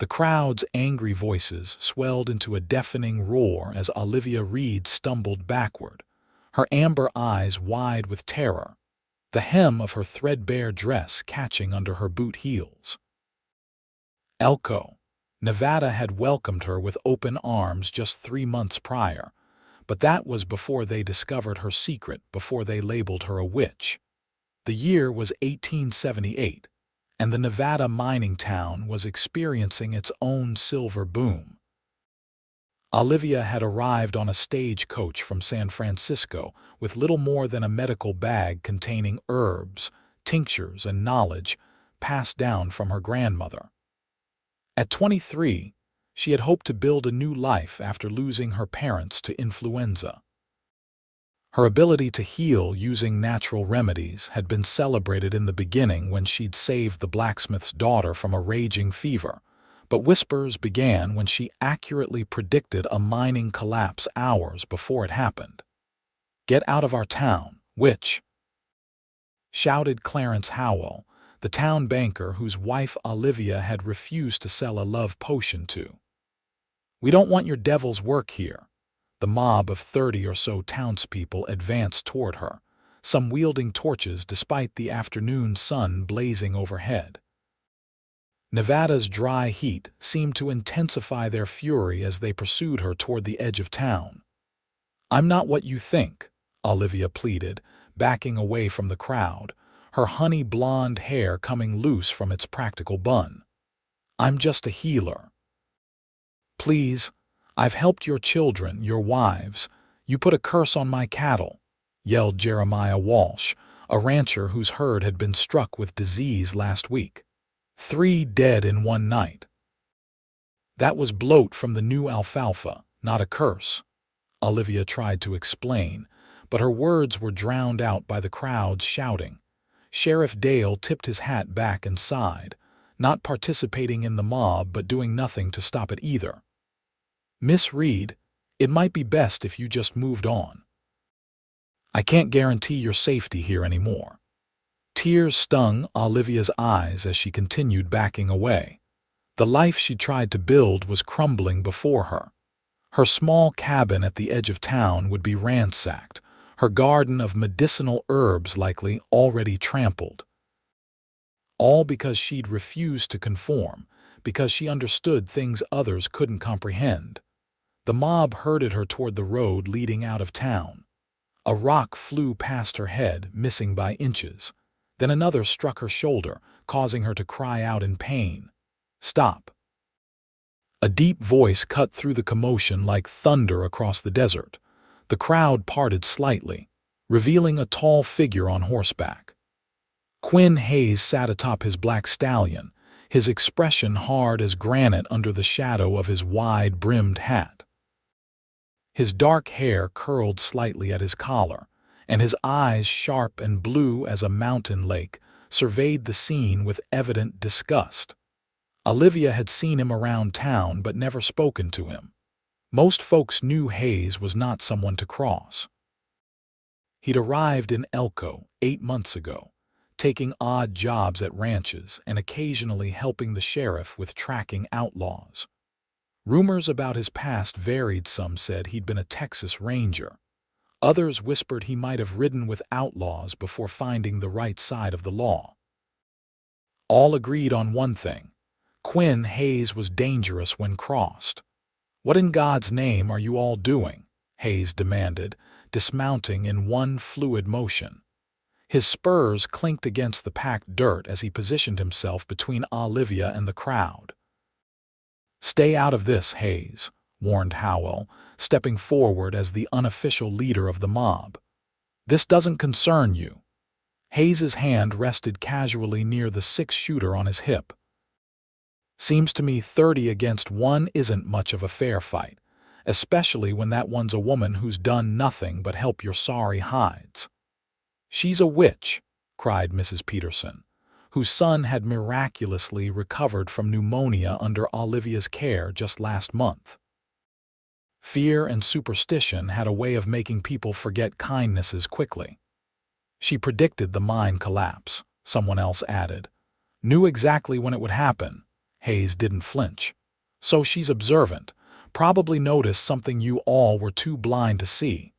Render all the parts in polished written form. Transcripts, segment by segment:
The crowd's angry voices swelled into a deafening roar as Olivia Reed stumbled backward, her amber eyes wide with terror, the hem of her threadbare dress catching under her boot heels. Elko, Nevada had welcomed her with open arms just 3 months prior, but that was before they discovered her secret, before they labeled her a witch. The year was 1878, and the Nevada mining town was experiencing its own silver boom. Olivia had arrived on a stagecoach from San Francisco with little more than a medical bag containing herbs, tinctures, and knowledge passed down from her grandmother. At 23, she had hoped to build a new life after losing her parents to influenza. Her ability to heal using natural remedies had been celebrated in the beginning when she'd saved the blacksmith's daughter from a raging fever, but whispers began when she accurately predicted a mining collapse hours before it happened. "Get out of our town, witch!" shouted Clarence Howell, the town banker whose wife Olivia had refused to sell a love potion to. "We don't want your devil's work here." The mob of 30 or so townspeople advanced toward her, some wielding torches despite the afternoon sun blazing overhead. Nevada's dry heat seemed to intensify their fury as they pursued her toward the edge of town. "I'm not what you think," Olivia pleaded, backing away from the crowd, her honey blonde hair coming loose from its practical bun. "I'm just a healer." "Please, I've helped your children, your wives. You put a curse on my cattle," yelled Jeremiah Walsh, a rancher whose herd had been struck with disease last week. 3 dead in one night. "That was bloat from the new alfalfa, not a curse," Olivia tried to explain, but her words were drowned out by the crowd's shouting. Sheriff Dale tipped his hat back and sighed, not participating in the mob but doing nothing to stop it either. "Miss Reed, it might be best if you just moved on. I can't guarantee your safety here anymore." Tears stung Olivia's eyes as she continued backing away. The life she tried to build was crumbling before her. Her small cabin at the edge of town would be ransacked, her garden of medicinal herbs likely already trampled. All because she'd refused to conform, because she understood things others couldn't comprehend. The mob herded her toward the road leading out of town. A rock flew past her head, missing by inches. Then another struck her shoulder, causing her to cry out in pain. "Stop!" A deep voice cut through the commotion like thunder across the desert. The crowd parted slightly, revealing a tall figure on horseback. Quinn Hayes sat atop his black stallion, his expression hard as granite under the shadow of his wide-brimmed hat. His dark hair curled slightly at his collar, and his eyes, sharp and blue as a mountain lake, surveyed the scene with evident disgust. Olivia had seen him around town but never spoken to him. Most folks knew Hayes was not someone to cross. He'd arrived in Elko 8 months ago, taking odd jobs at ranches and occasionally helping the sheriff with tracking outlaws. Rumors about his past varied. Some said he'd been a Texas Ranger. Others whispered he might have ridden with outlaws before finding the right side of the law. All agreed on one thing: Quinn Hayes was dangerous when crossed. "What in God's name are you all doing?" Hayes demanded, dismounting in one fluid motion. His spurs clinked against the packed dirt as he positioned himself between Olivia and the crowd. "Stay out of this, Hayes," warned Howell, stepping forward as the unofficial leader of the mob. "This doesn't concern you." Hayes's hand rested casually near the 6-shooter on his hip. "Seems to me 30 against 1 isn't much of a fair fight, especially when that one's a woman who's done nothing but help your sorry hides." "She's a witch," cried Mrs. Peterson, whose son had miraculously recovered from pneumonia under Olivia's care just last month. Fear and superstition had a way of making people forget kindnesses quickly. "She predicted the mine collapse," someone else added. "Knew exactly when it would happen." Hayes didn't flinch. So she's observant, probably noticed something you all were too blind to see.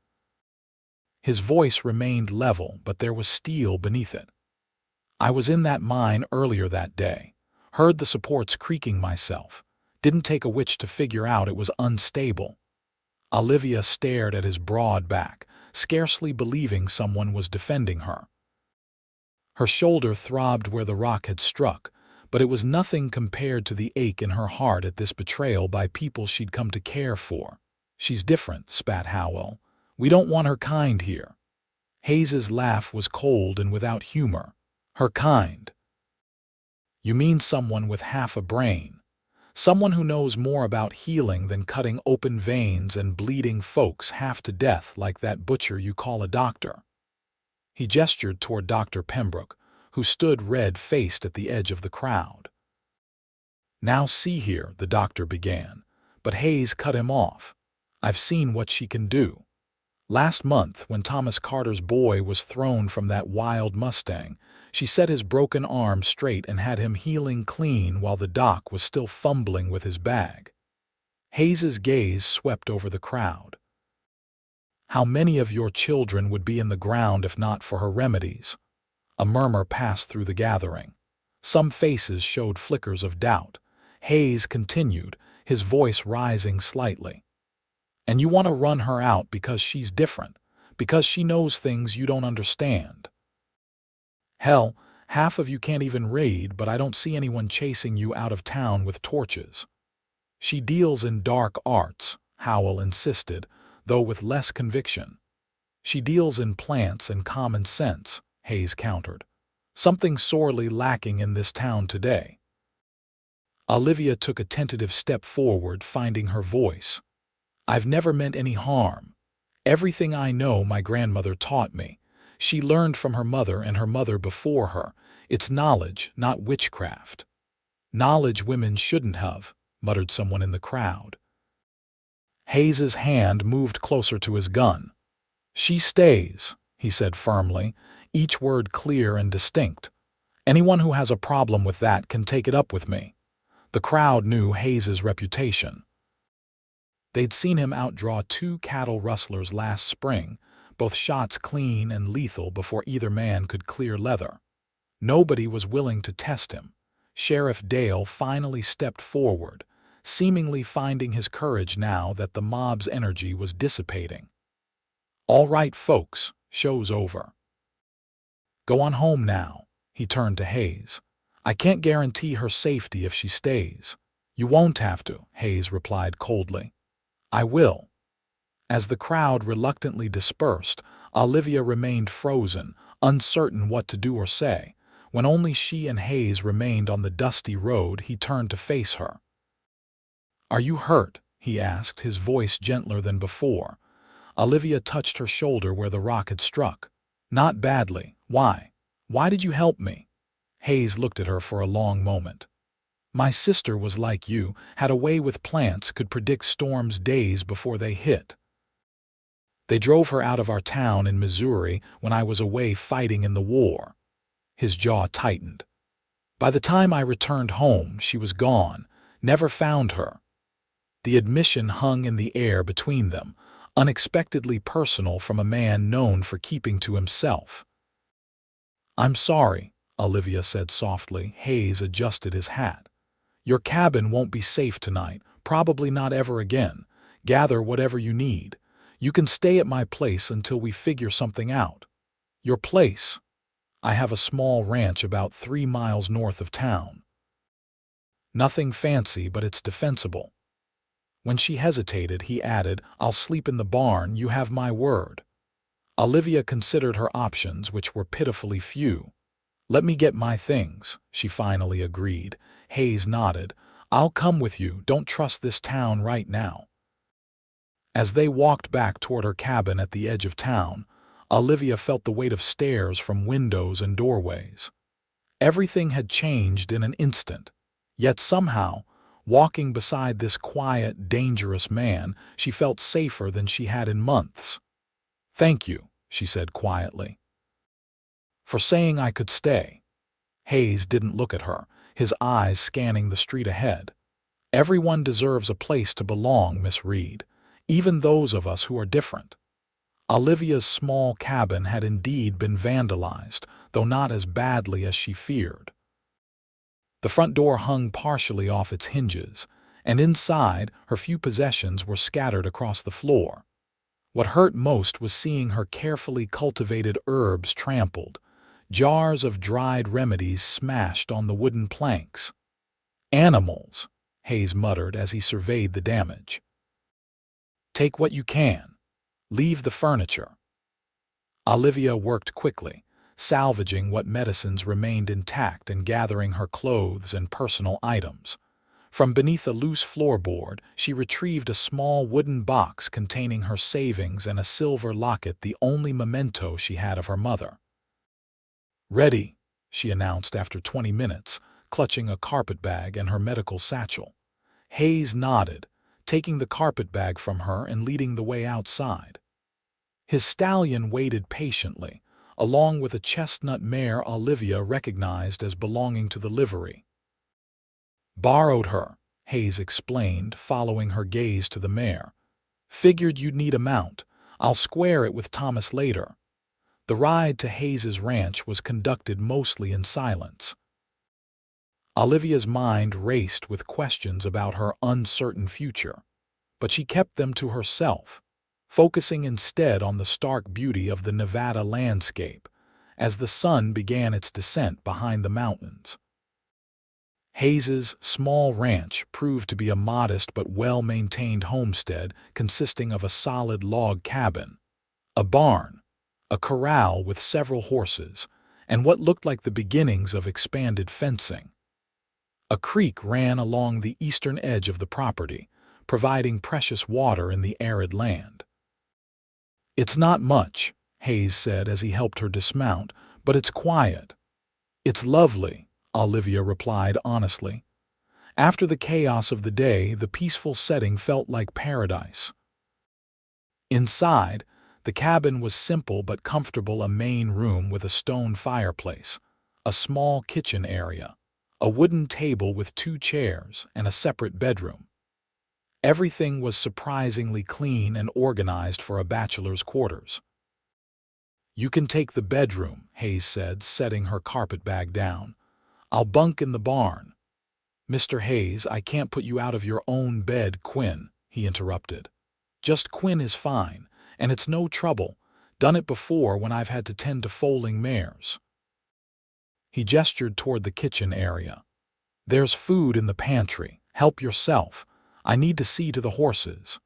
His voice remained level, but there was steel beneath it. I was in that mine earlier that day. Heard the supports creaking myself. Didn't take a witch to figure out it was unstable. Olivia stared at his broad back, scarcely believing someone was defending her. Her shoulder throbbed where the rock had struck, but it was nothing compared to the ache in her heart at this betrayal by people she'd come to care for. She's different, spat Howell. We don't want her kind here. Hayes's laugh was cold and without humor. Her kind. You mean someone with half a brain. Someone who knows more about healing than cutting open veins and bleeding folks half to death like that butcher you call a doctor. He gestured toward Dr. Pembroke, who stood red-faced at the edge of the crowd. Now see here, the doctor began, but Hayes cut him off. I've seen what she can do. Last month, when Thomas Carter's boy was thrown from that wild Mustang, she set his broken arm straight and had him healing clean while the doc was still fumbling with his bag. Hayes's gaze swept over the crowd. How many of your children would be in the ground if not for her remedies? A murmur passed through the gathering. Some faces showed flickers of doubt. Hayes continued, his voice rising slightly. And you want to run her out because she's different, because she knows things you don't understand. Hell, half of you can't even read, but I don't see anyone chasing you out of town with torches. She deals in dark arts, Howell insisted, though with less conviction. She deals in plants and common sense, Hayes countered. Something sorely lacking in this town today. Olivia took a tentative step forward, finding her voice. I've never meant any harm. Everything I know my grandmother taught me. She learned from her mother and her mother before her. It's knowledge, not witchcraft. Knowledge women shouldn't have, muttered someone in the crowd. Hayes's hand moved closer to his gun. She stays, he said firmly, each word clear and distinct. Anyone who has a problem with that can take it up with me. The crowd knew Hayes's reputation. They'd seen him outdraw 2 cattle rustlers last spring, both shots clean and lethal before either man could clear leather. Nobody was willing to test him. Sheriff Dale finally stepped forward, seemingly finding his courage now that the mob's energy was dissipating. All right, folks, show's over. Go on home now, he turned to Hayes. I can't guarantee her safety if she stays. You won't have to, Hayes replied coldly. I will. As the crowd reluctantly dispersed, Olivia remained frozen, uncertain what to do or say. When only she and Hayes remained on the dusty road, he turned to face her. Are you hurt? He asked, his voice gentler than before. Olivia touched her shoulder where the rock had struck. Not badly. Why? Why did you help me? Hayes looked at her for a long moment. My sister was like you, had a way with plants, could predict storms days before they hit. They drove her out of our town in Missouri when I was away fighting in the war. His jaw tightened. By the time I returned home, she was gone, never found her. The admission hung in the air between them, unexpectedly personal from a man known for keeping to himself. I'm sorry, Olivia said softly. Hayes adjusted his hat. Your cabin won't be safe tonight, probably not ever again. Gather whatever you need. You can stay at my place until we figure something out. Your place? I have a small ranch about 3 miles north of town. Nothing fancy, but it's defensible. When she hesitated, he added, I'll sleep in the barn, you have my word. Olivia considered her options, which were pitifully few. Let me get my things, she finally agreed. Hayes nodded. I'll come with you, don't trust this town right now. As they walked back toward her cabin at the edge of town, Olivia felt the weight of stares from windows and doorways. Everything had changed in an instant, yet somehow, walking beside this quiet, dangerous man, she felt safer than she had in months. Thank you, she said quietly. For saying I could stay. Hayes didn't look at her. his eyes scanning the street ahead. "Everyone deserves a place to belong, Miss Reed, even those of us who are different." Olivia's small cabin had indeed been vandalized, though not as badly as she feared. The front door hung partially off its hinges, and inside her few possessions were scattered across the floor. What hurt most was seeing her carefully cultivated herbs trampled, jars of dried remedies smashed on the wooden planks. "Animals," Hayes muttered as he surveyed the damage. "Take what you can. Leave the furniture." Olivia worked quickly, salvaging what medicines remained intact and gathering her clothes and personal items. From beneath a loose floorboard, she retrieved a small wooden box containing her savings and a silver locket, the only memento she had of her mother. "Ready," she announced after 20 minutes, clutching a carpetbag and her medical satchel. Hayes nodded, taking the carpetbag from her and leading the way outside. His stallion waited patiently, along with a chestnut mare Olivia recognized as belonging to the livery. "Borrowed her," Hayes explained, following her gaze to the mare. "Figured you'd need a mount. I'll square it with Thomas later." The ride to Hayes's ranch was conducted mostly in silence. Olivia's mind raced with questions about her uncertain future, but she kept them to herself, focusing instead on the stark beauty of the Nevada landscape as the sun began its descent behind the mountains. Hayes's small ranch proved to be a modest but well-maintained homestead consisting of a solid log cabin, a barn, a corral with several horses, and what looked like the beginnings of expanded fencing. A creek ran along the eastern edge of the property, providing precious water in the arid land. "It's not much," Hayes said as he helped her dismount, "but it's quiet." "It's lovely," Olivia replied honestly. After the chaos of the day, the peaceful setting felt like paradise. Inside, the cabin was simple but comfortable: a main room with a stone fireplace, a small kitchen area, a wooden table with 2 chairs, and a separate bedroom. Everything was surprisingly clean and organized for a bachelor's quarters. "You can take the bedroom," Hayes said, setting her carpetbag down. "I'll bunk in the barn." "Mr. Hayes, I can't put you out of your own bed, Quinn," he interrupted. "Just Quinn is fine, and it's no trouble. Done it before when I've had to tend to foaling mares." He gestured toward the kitchen area. "There's food in the pantry. Help yourself. I need to see to the horses."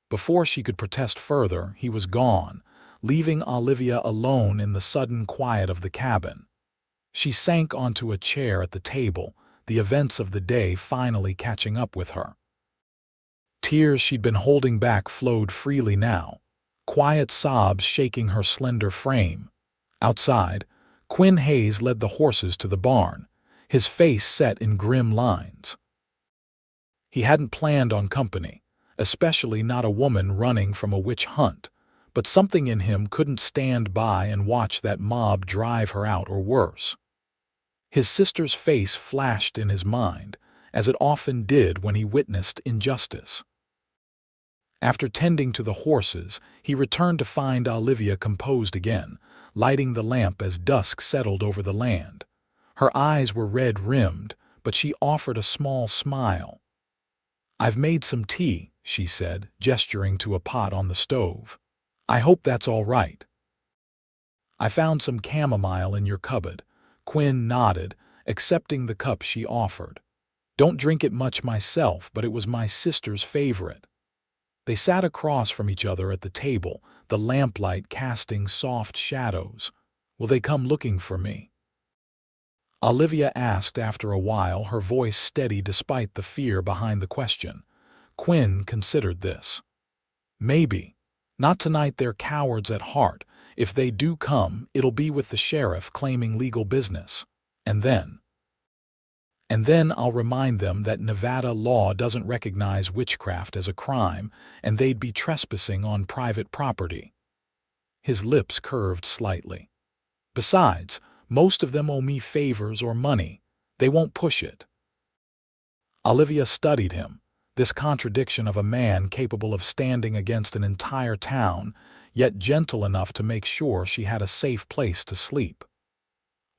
Before she could protest further, he was gone, leaving Olivia alone in the sudden quiet of the cabin. She sank onto a chair at the table, the events of the day finally catching up with her. Tears she'd been holding back flowed freely now, quiet sobs shaking her slender frame. Outside, Quinn Hayes led the horses to the barn, his face set in grim lines. He hadn't planned on company, especially not a woman running from a witch hunt, but something in him couldn't stand by and watch that mob drive her out or worse. His sister's face flashed in his mind, as it often did when he witnessed injustice. After tending to the horses, he returned to find Olivia composed again, lighting the lamp as dusk settled over the land. Her eyes were red-rimmed, but she offered a small smile. "I've made some tea," she said, gesturing to a pot on the stove. "I hope that's all right." "I found some chamomile in your cupboard." Quinn nodded, accepting the cup she offered. "Don't drink it much myself, but it was my sister's favorite." They sat across from each other at the table, the lamplight casting soft shadows. "Will they come looking for me?" Olivia asked after a while, her voice steady despite the fear behind the question. Quinn considered this. "Maybe. Not tonight, they're cowards at heart. If they do come, it'll be with the sheriff claiming legal business. And then I'll remind them that Nevada law doesn't recognize witchcraft as a crime, and they'd be trespassing on private property." His lips curved slightly. "Besides, most of them owe me favors or money. They won't push it." Olivia studied him, this contradiction of a man capable of standing against an entire town, yet gentle enough to make sure she had a safe place to sleep.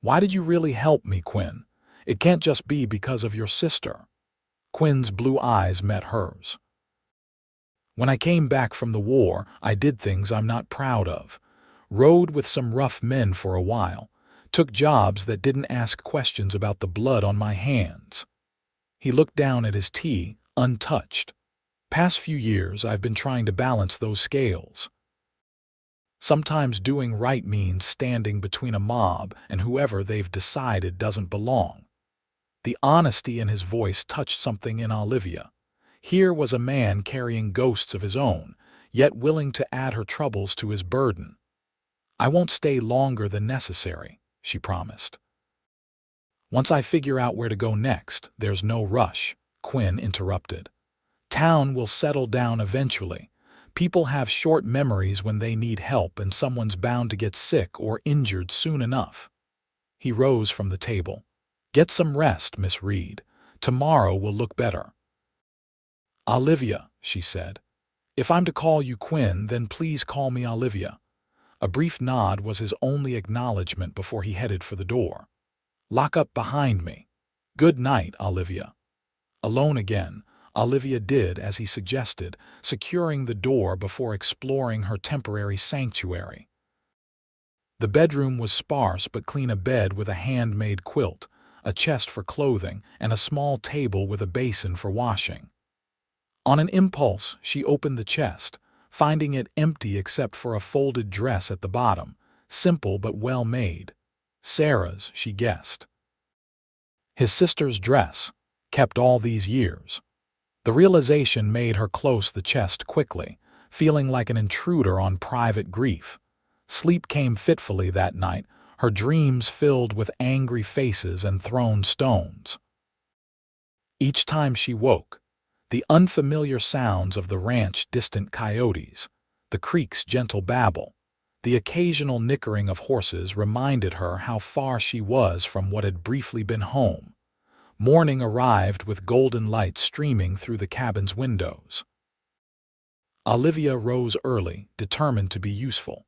"Why did you really help me, Quinn? It can't just be because of your sister." Quinn's blue eyes met hers. "When I came back from the war, I did things I'm not proud of. Rode with some rough men for a while. Took jobs that didn't ask questions about the blood on my hands." He looked down at his tea, untouched. "Past few years, I've been trying to balance those scales. Sometimes doing right means standing between a mob and whoever they've decided doesn't belong." The honesty in his voice touched something in Olivia. Here was a man carrying ghosts of his own, yet willing to add her troubles to his burden. "I won't stay longer than necessary," she promised. "Once I figure out where to go next, there's no rush," Quinn interrupted. "Town will settle down eventually. People have short memories when they need help, and someone's bound to get sick or injured soon enough." He rose from the table. "Get some rest, Miss Reed. Tomorrow will look better." "Olivia," she said. "If I'm to call you Quinn, then please call me Olivia." A brief nod was his only acknowledgement before he headed for the door. "Lock up behind me." "Good night, Olivia." Alone again, Olivia did as he suggested, securing the door before exploring her temporary sanctuary. The bedroom was sparse but clean: a bed with a handmade quilt, a chest for clothing, and a small table with a basin for washing. On an impulse, she opened the chest, finding it empty except for a folded dress at the bottom, simple but well made. Sarah's, she guessed. His sister's dress, kept all these years. The realization made her close the chest quickly, feeling like an intruder on private grief. Sleep came fitfully that night, her dreams filled with angry faces and thrown stones. Each time she woke, the unfamiliar sounds of the ranch, distant coyotes, the creek's gentle babble, the occasional nickering of horses reminded her how far she was from what had briefly been home. Morning arrived with golden light streaming through the cabin's windows. Olivia rose early, determined to be useful.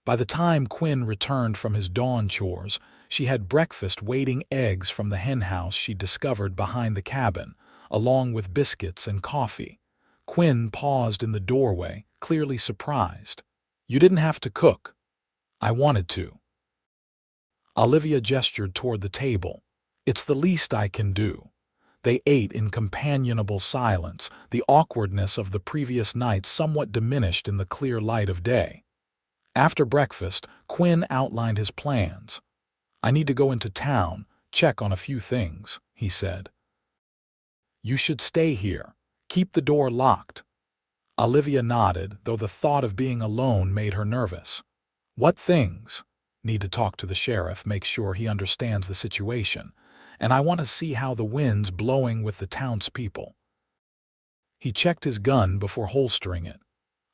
By the time Quinn returned from his dawn chores, she had breakfast waiting: eggs from the henhouse she discovered behind the cabin, along with biscuits and coffee. Quinn paused in the doorway, clearly surprised. "You didn't have to cook." "I wanted to." Olivia gestured toward the table. "It's the least I can do." They ate in companionable silence, the awkwardness of the previous night somewhat diminished in the clear light of day. After breakfast, Quinn outlined his plans. "I need to go into town, check on a few things," he said. "You should stay here. Keep the door locked." Olivia nodded, though the thought of being alone made her nervous. "What things?" "Need to talk to the sheriff, make sure he understands the situation. And I want to see how the wind's blowing with the townspeople." He checked his gun before holstering it.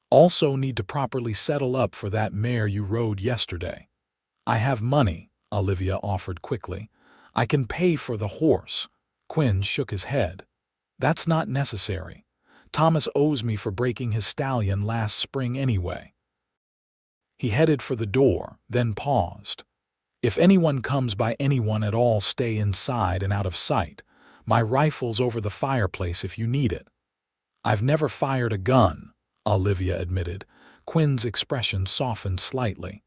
"Also need to properly settle up for that mare you rode yesterday." "I have money," Olivia offered quickly. "I can pay for the horse." Quinn shook his head. "That's not necessary. Thomas owes me for breaking his stallion last spring anyway." He headed for the door, then paused. "If anyone comes by, anyone at all, stay inside and out of sight. My rifle's over the fireplace if you need it." "I've never fired a gun," Olivia admitted. Quinn's expression softened slightly.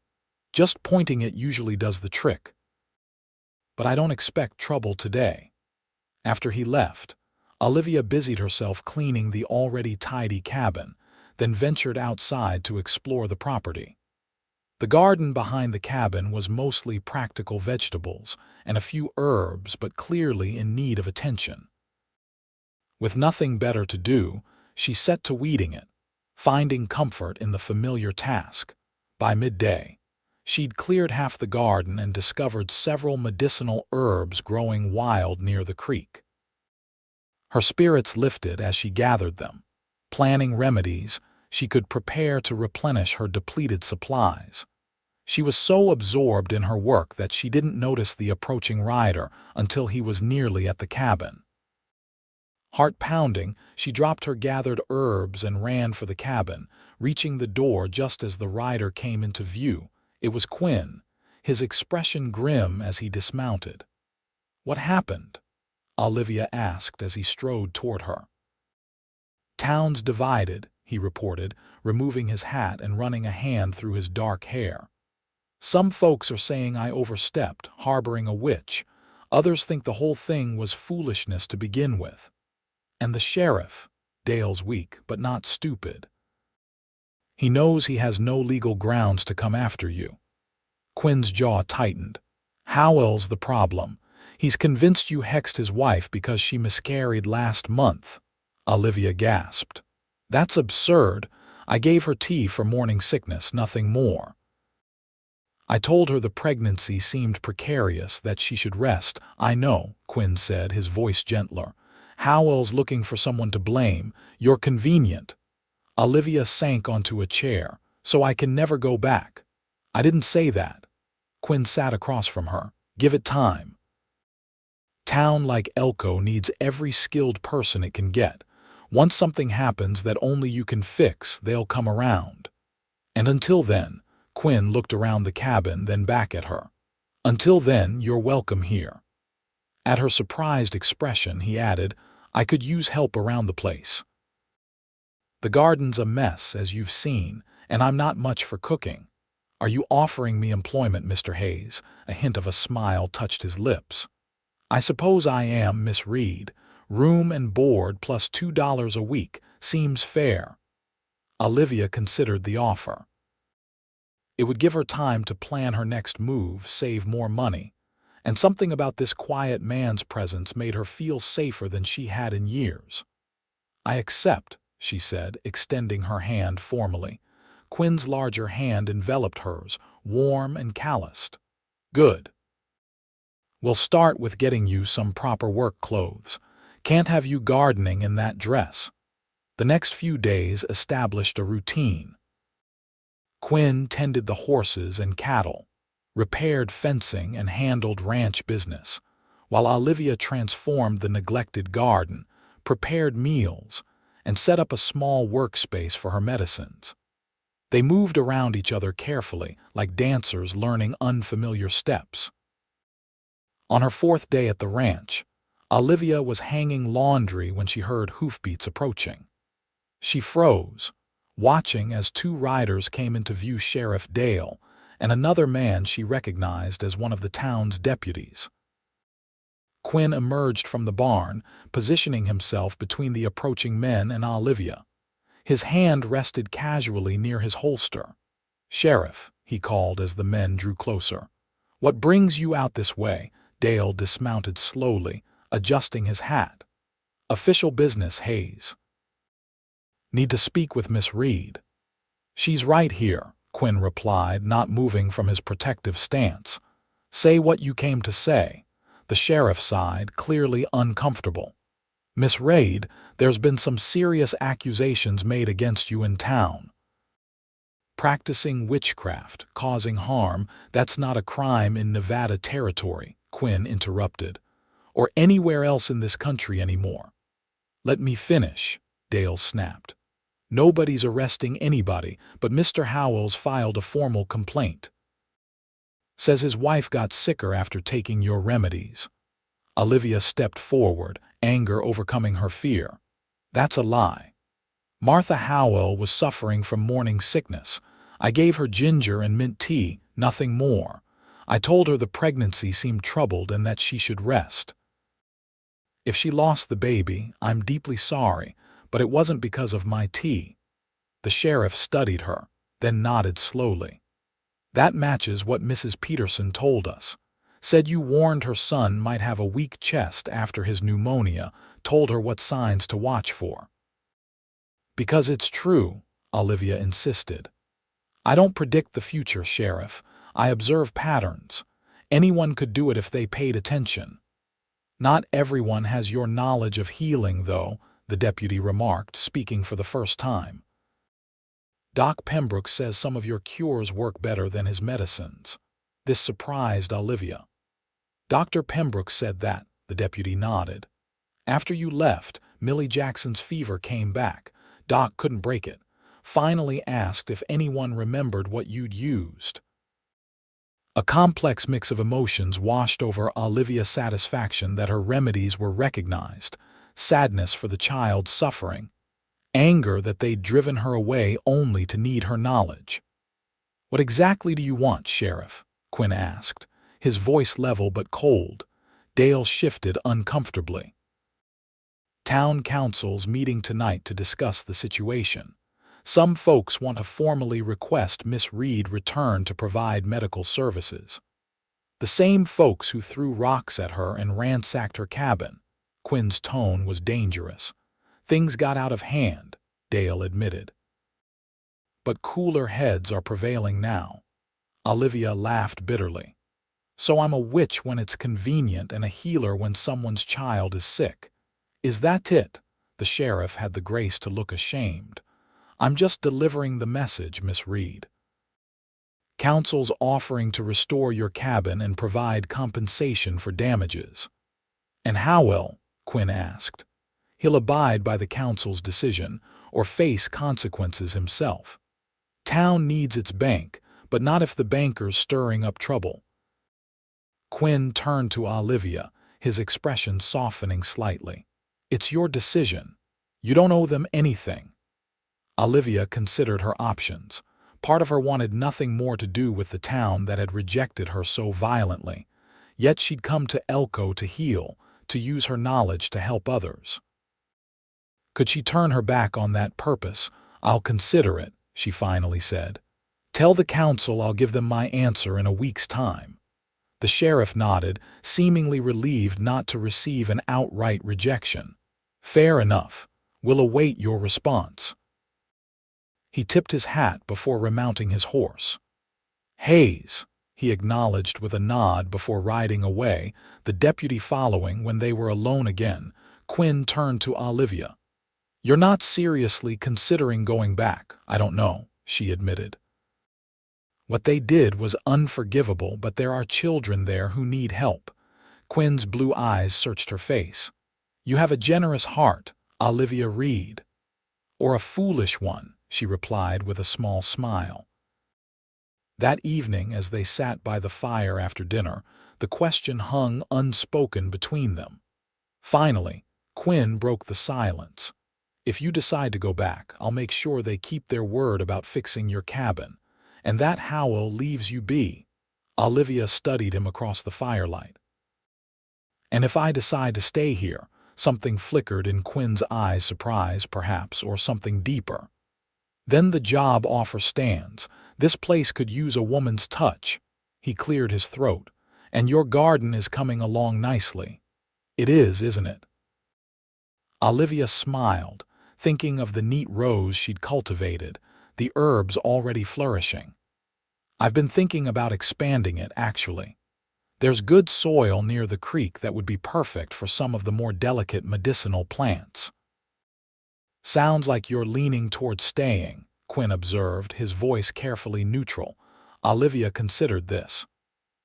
"Just pointing it usually does the trick. But I don't expect trouble today." After he left, Olivia busied herself cleaning the already tidy cabin, then ventured outside to explore the property. The garden behind the cabin was mostly practical vegetables and a few herbs, but clearly in need of attention. With nothing better to do, she set to weeding it, finding comfort in the familiar task. By midday, she'd cleared half the garden and discovered several medicinal herbs growing wild near the creek. Her spirits lifted as she gathered them, planning remedies she could prepare to replenish her depleted supplies. She was so absorbed in her work that she didn't notice the approaching rider until he was nearly at the cabin. Heart pounding, she dropped her gathered herbs and ran for the cabin, reaching the door just as the rider came into view. It was Quinn, his expression grim as he dismounted. "What happened?" Olivia asked as he strode toward her. "Town's divided," he reported, removing his hat and running a hand through his dark hair. "Some folks are saying I overstepped, harboring a witch. Others think the whole thing was foolishness to begin with. And the sheriff, Dale's weak but not stupid. He knows he has no legal grounds to come after you." Quinn's jaw tightened. "Howell's the problem. He's convinced you hexed his wife because she miscarried last month." Olivia gasped. "That's absurd. I gave her tea for morning sickness, nothing more. I told her the pregnancy seemed precarious, that she should rest." "I know," Quinn said, his voice gentler. "Howell's looking for someone to blame. You're convenient." Olivia sank onto a chair. "So I can never go back." "I didn't say that." Quinn sat across from her. "Give it time. Town like Elko needs every skilled person it can get. Once something happens that only you can fix, they'll come around. And until then," Quinn looked around the cabin, then back at her. "Until then, you're welcome here." At her surprised expression, he added, "I could use help around the place. The garden's a mess, as you've seen, and I'm not much for cooking. Are you offering me employment, Mr. Hayes?" A hint of a smile touched his lips. "I suppose I am, Miss Reed. Room and board plus $2 a week seems fair." Olivia considered the offer. It would give her time to plan her next move, save more money. And something about this quiet man's presence made her feel safer than she had in years. "I accept," she said, extending her hand formally. Quinn's larger hand enveloped hers, warm and calloused. "Good. We'll start with getting you some proper work clothes. Can't have you gardening in that dress." The next few days established a routine. Quinn tended the horses and cattle, repaired fencing, and handled ranch business, while Olivia transformed the neglected garden, prepared meals, and set up a small workspace for her medicines. They moved around each other carefully, like dancers learning unfamiliar steps. On her fourth day at the ranch, Olivia was hanging laundry when she heard hoofbeats approaching. She froze, watching as two riders came into view, Sheriff Dale and another man she recognized as one of the town's deputies. Quinn emerged from the barn, positioning himself between the approaching men and Olivia. His hand rested casually near his holster. "Sheriff," he called as the men drew closer. "What brings you out this way?" Dale dismounted slowly, adjusting his hat. "Official business, Hayes. Need to speak with Miss Reed." "She's right here," Quinn replied, not moving from his protective stance. "Say what you came to say." The sheriff sighed, clearly uncomfortable. "Miss Reed, there's been some serious accusations made against you in town. Practicing witchcraft, causing harm, that's not a crime in Nevada territory," Quinn interrupted, "or anywhere else in this country anymore." "Let me finish," Dale snapped. "Nobody's arresting anybody, but Mr. Howell's filed a formal complaint. Says his wife got sicker after taking your remedies." Olivia stepped forward, anger overcoming her fear. "That's a lie. Martha Howell was suffering from morning sickness. I gave her ginger and mint tea, nothing more. I told her the pregnancy seemed troubled and that she should rest. If she lost the baby, I'm deeply sorry, but it wasn't because of my tea." The sheriff studied her, then nodded slowly. "That matches what Mrs. Peterson told us. Said you warned her son might have a weak chest after his pneumonia, told her what signs to watch for." "Because it's true," Olivia insisted. "I don't predict the future, Sheriff. I observe patterns. Anyone could do it if they paid attention." "Not everyone has your knowledge of healing, though," the deputy remarked, speaking for the first time. Doc Pembroke says some of your cures work better than his medicines. This surprised Olivia. Dr. Pembroke said that, the deputy nodded. After you left, Millie Jackson's fever came back. Doc couldn't break it. Finally asked if anyone remembered what you'd used. A complex mix of emotions washed over Olivia's satisfaction that her remedies were recognized, sadness for the child suffering, anger that they'd driven her away only to need her knowledge. "What exactly do you want, Sheriff?" Quinn asked, his voice level but cold. Dale shifted uncomfortably. "Town council's meeting tonight to discuss the situation. Some folks want to formally request Miss Reed return to provide medical services. The same folks who threw rocks at her and ransacked her cabin." Quinn's tone was dangerous. "Things got out of hand," Dale admitted. "But cooler heads are prevailing now." Olivia laughed bitterly. "So I'm a witch when it's convenient and a healer when someone's child is sick. Is that it?" The sheriff had the grace to look ashamed. "I'm just delivering the message, Miss Reed. Council's offering to restore your cabin and provide compensation for damages." "And how will?" Quinn asked. "He'll abide by the council's decision or face consequences himself. Town needs its bank, but not if the banker's stirring up trouble." Quinn turned to Olivia, his expression softening slightly. "It's your decision. You don't owe them anything." Olivia considered her options. Part of her wanted nothing more to do with the town that had rejected her so violently. Yet she'd come to Elko to heal, to use her knowledge to help others. Could she turn her back on that purpose? "I'll consider it," she finally said. "Tell the council I'll give them my answer in a week's time." The sheriff nodded, seemingly relieved not to receive an outright rejection. "Fair enough. We'll await your response." He tipped his hat before remounting his horse. "Hayes," he acknowledged with a nod before riding away, the deputy following. When they were alone again, Quinn turned to Olivia. "You're not seriously considering going back?" "I don't know," she admitted. "What they did was unforgivable, but there are children there who need help." Quinn's blue eyes searched her face. "You have a generous heart, Olivia Reed." "Or a foolish one," she replied with a small smile. That evening, as they sat by the fire after dinner, the question hung unspoken between them. Finally, Quinn broke the silence. "If you decide to go back, I'll make sure they keep their word about fixing your cabin. And that Howell leaves you be." Olivia studied him across the firelight. "And if I decide to stay here," something flickered in Quinn's eyes, surprise perhaps, or something deeper. "Then the job offer stands. This place could use a woman's touch." He cleared his throat. "And your garden is coming along nicely." "It is, isn't it?" Olivia smiled, thinking of the neat rows she'd cultivated, the herbs already flourishing. "I've been thinking about expanding it, actually. There's good soil near the creek that would be perfect for some of the more delicate medicinal plants." "Sounds like you're leaning toward staying," Quinn observed, his voice carefully neutral. Olivia considered this.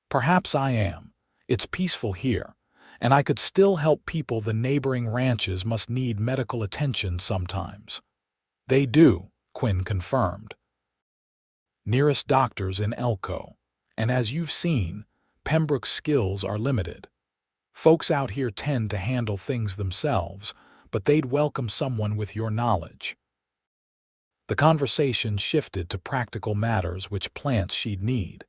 "Perhaps I am. It's peaceful here, and I could still help people. The neighboring ranches must need medical attention sometimes." "They do," Quinn confirmed. "Nearest doctors in Elko. And as you've seen, Pembroke's skills are limited. Folks out here tend to handle things themselves, but they'd welcome someone with your knowledge." The conversation shifted to practical matters, which plants she'd need,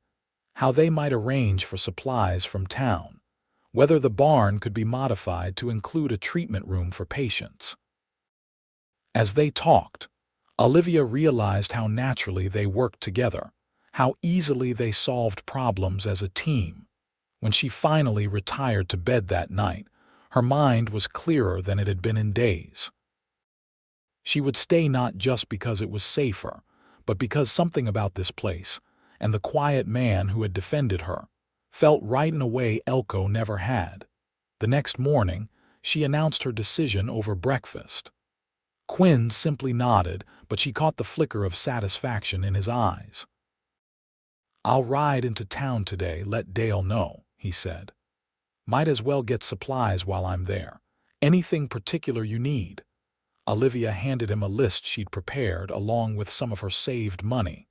how they might arrange for supplies from town, whether the barn could be modified to include a treatment room for patients. As they talked, Olivia realized how naturally they worked together, how easily they solved problems as a team. When she finally retired to bed that night, her mind was clearer than it had been in days. She would stay not just because it was safer, but because something about this place, and the quiet man who had defended her, felt right in a way Elko never had. The next morning, she announced her decision over breakfast. Quinn simply nodded, but she caught the flicker of satisfaction in his eyes. "I'll ride into town today, let Dale know," he said. "Might as well get supplies while I'm there. Anything particular you need?" Olivia handed him a list she'd prepared along with some of her saved money.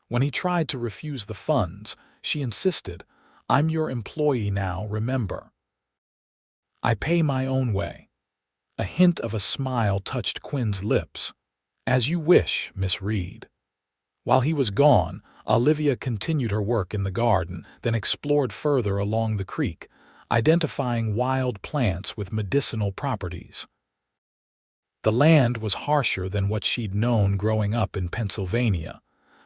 When he tried to refuse the funds, she insisted, "I'm your employee now, remember. I pay my own way." A hint of a smile touched Quinn's lips. "As you wish, Miss Reed." While he was gone, Olivia continued her work in the garden, then explored further along the creek, identifying wild plants with medicinal properties. The land was harsher than what she'd known growing up in Pennsylvania,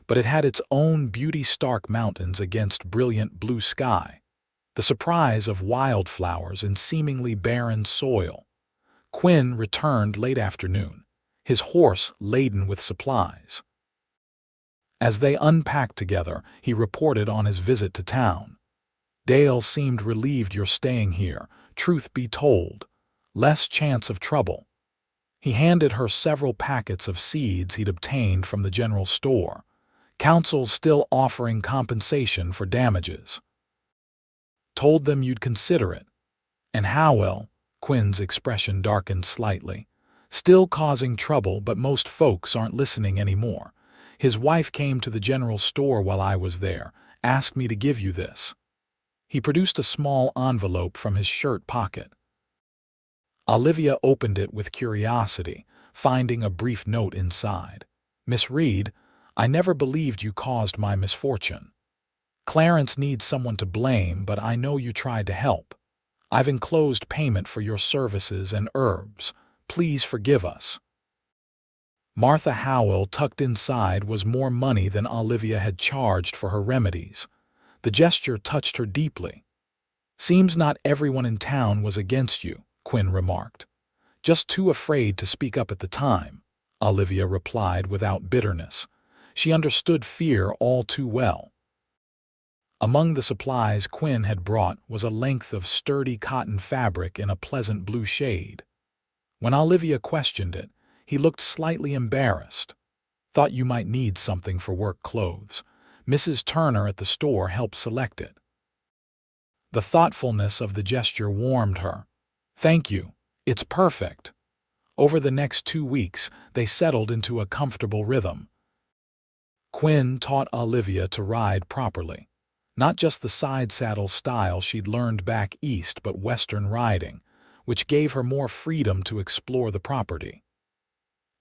but it had its own beauty-stark mountains against brilliant blue sky. The surprise of wildflowers in seemingly barren soil. Quinn returned late afternoon, his horse laden with supplies. As they unpacked together, he reported on his visit to town. "Dale seemed relieved you're staying here. Truth be told, less chance of trouble." He handed her several packets of seeds he'd obtained from the general store. Council's still offering compensation for damages. "Told them you'd consider it." "And Howell," Quinn's expression darkened slightly, "still causing trouble, but most folks aren't listening anymore. His wife came to the general store while I was there, asked me to give you this." He produced a small envelope from his shirt pocket. Olivia opened it with curiosity, finding a brief note inside. "Miss Reed, I never believed you caused my misfortune. Clarence needs someone to blame, but I know you tried to help. I've enclosed payment for your services and herbs. Please forgive us." Martha Howell tucked inside was more money than Olivia had charged for her remedies. The gesture touched her deeply. "Seems not everyone in town was against you," Quinn remarked. "Just too afraid to speak up at the time," Olivia replied without bitterness. She understood fear all too well. Among the supplies Quinn had brought was a length of sturdy cotton fabric in a pleasant blue shade. When Olivia questioned it, he looked slightly embarrassed. "Thought you might need something for work clothes. Mrs. Turner at the store helped select it." The thoughtfulness of the gesture warmed her. "Thank you. It's perfect." Over the next 2 weeks, they settled into a comfortable rhythm. Quinn taught Olivia to ride properly. Not just the side saddle style she'd learned back east, but Western riding, which gave her more freedom to explore the property.